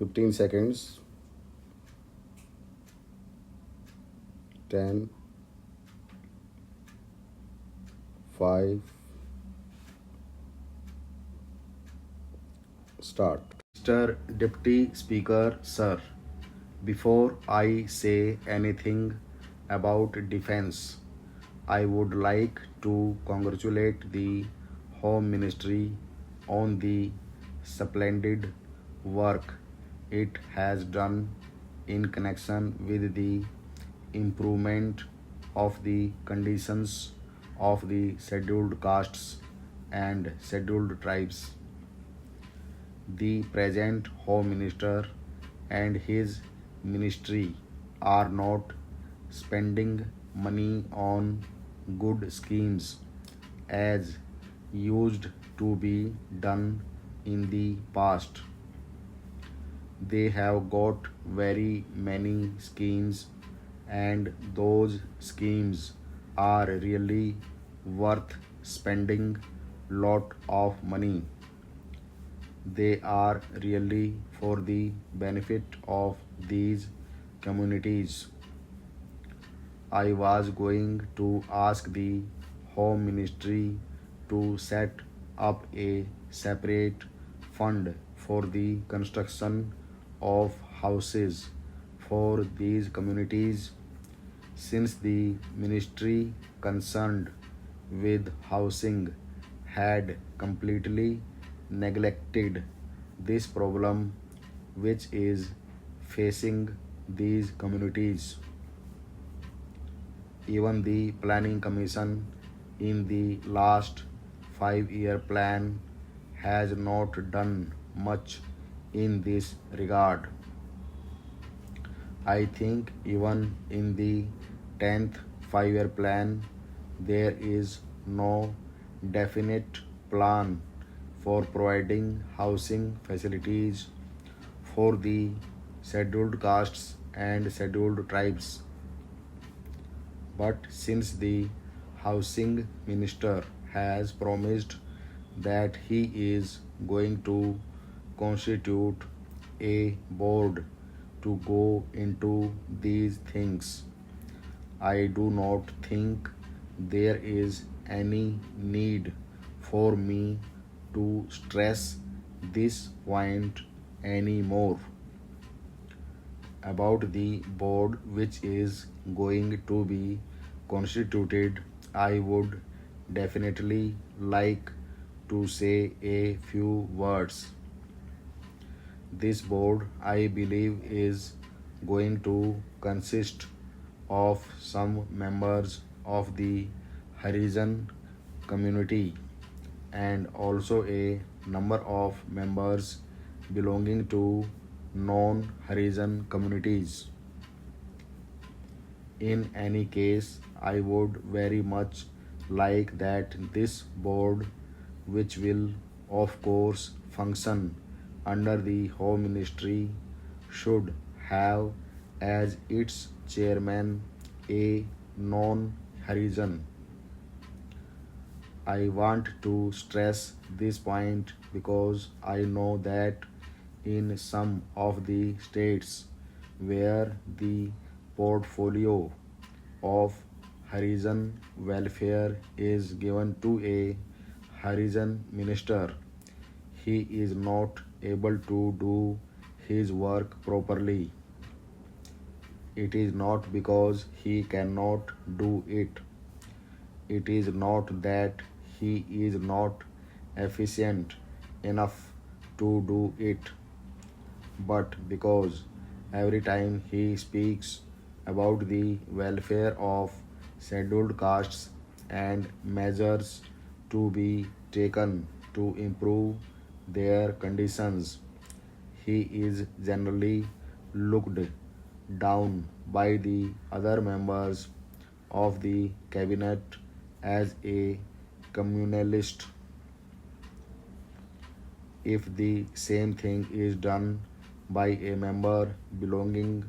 15 seconds. 10, 5, start. Mr. Deputy Speaker, sir, before I say anything about defense, I would like to congratulate the Home Ministry on the splendid work it has done in connection with the improvement of the conditions of the scheduled castes and scheduled tribes. The present Home Minister and his ministry are not spending money on good schemes as used to be done in the past. They have got very many schemes, and those schemes are really worth spending lot of money. They are really for the benefit of these communities. I was going to ask the Home Ministry to set up a separate fund for the construction of houses for these communities, since the ministry concerned with housing had completely neglected this problem which is facing these communities. Even the Planning Commission in the last 5-year plan has not done much in this regard. I think even in the 10th 5-year plan, there is no definite plan for providing housing facilities for the scheduled castes and scheduled tribes. But since the housing minister has promised that he is going to constitute a board to go into these things, I do not think there is any need for me to stress this point anymore. About the board which is going to be constituted, I would definitely like to say a few words. This board, I believe, is going to consist of some members of the Harijan community and also a number of members belonging to non-Harijan communities. In any case, I would very much like that this board, which will of course function under the Home Ministry, should have as its chairman a non-Harijan. I want to stress this point because I know that in some of the states where the portfolio of Harijan welfare is given to a Harijan minister, he is not able to do his work properly. It is not because he cannot do it. It is not that he is not efficient enough to do it, but because every time he speaks about the welfare of scheduled castes and measures to be taken to improve their conditions, he is generally looked down by the other members of the cabinet as a communalist. If the same thing is done by a member belonging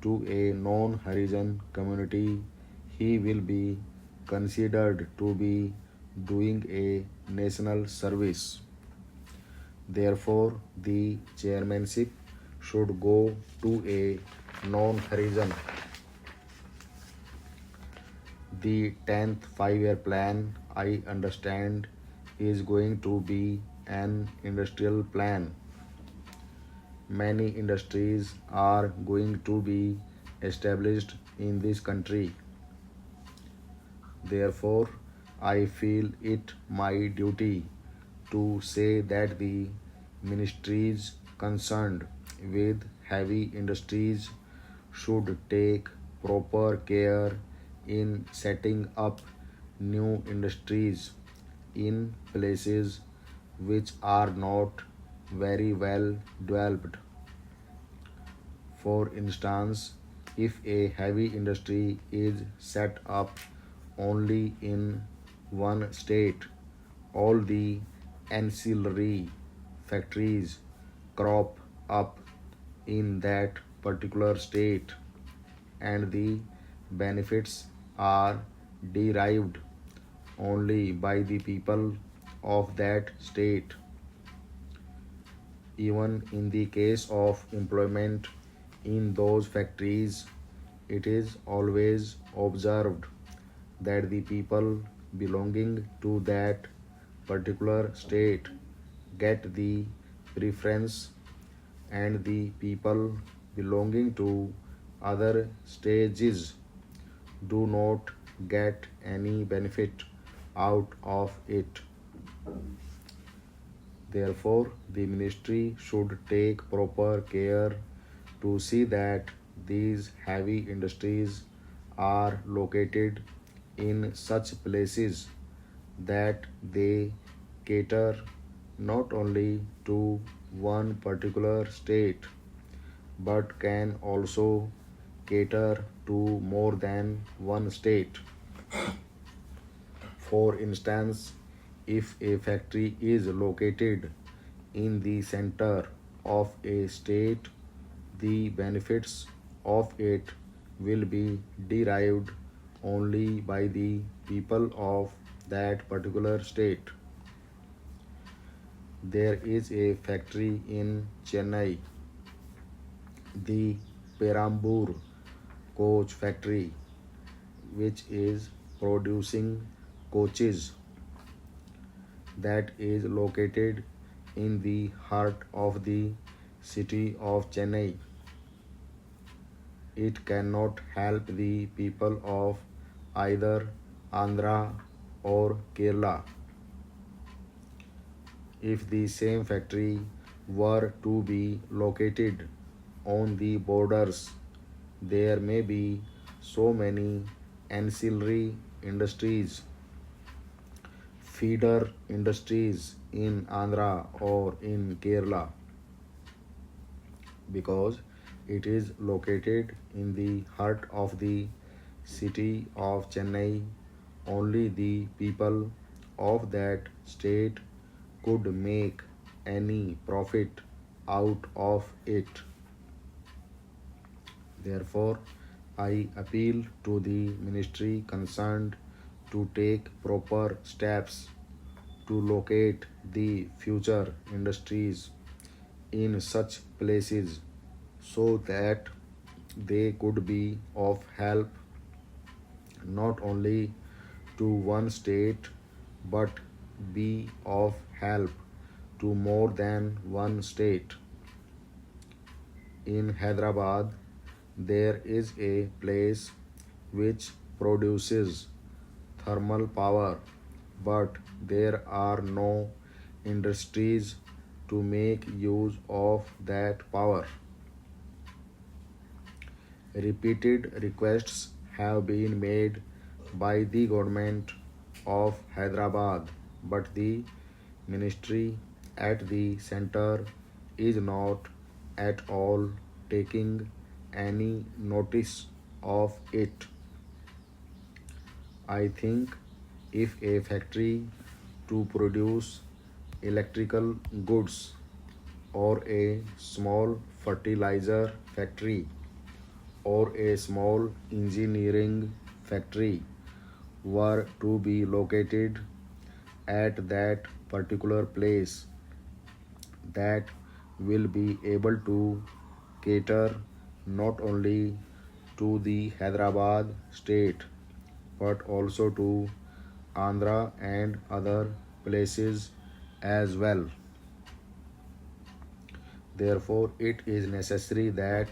to a non-Harijan community, he will be considered to be doing a national service. Therefore, the chairmanship should go to a non-horizon. The 10th 5-year plan, I understand, is going to be an industrial plan. Many industries are going to be established in this country. Therefore, I feel it my duty to say that the ministries concerned with heavy industries should take proper care in setting up new industries in places which are not very well developed. For instance, if a heavy industry is set up only in one state, all the ancillary factories crop up in that particular state and the benefits are derived only by the people of that state. Even in the case of employment in those factories, it is always observed that the people belonging to that particular state get the preference and the people belonging to other stages do not get any benefit out of it. Therefore, the ministry should take proper care to see that these heavy industries are located in such places that they cater not only to one particular state but can also cater to more than one state. For instance, if a factory is located in the center of a state, the benefits of it will be derived only by the people of that particular state. There is a factory in Chennai, the Perambur coach factory, which is producing coaches, that is located in the heart of the city of Chennai. It cannot help the people of either Andhra or Kerala. If the same factory were to be located on the borders, there may be so many ancillary industries, feeder industries in Andhra or in Kerala, because it is located in the heart of the city of Chennai. Only the people of that state could make any profit out of it. Therefore, I appeal to the ministry concerned to take proper steps to locate the future industries in such places so that they could be of help not only to one state but be of help to more than one state. In Hyderabad, there is a place which produces thermal power, but there are no industries to make use of that power. Repeated requests have been made by the government of Hyderabad, but the ministry at the center is not at all taking any notice of it. I think if a factory to produce electrical goods or a small fertilizer factory or a small engineering factory were to be located at that particular place, that will be able to cater not only to the Hyderabad state but also to Andhra and other places as well. Therefore, it is necessary that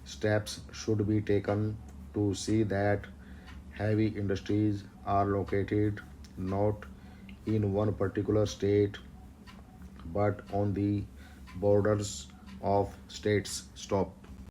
steps should be taken to see that heavy industries are located not in one particular state but on the borders of states. Stop.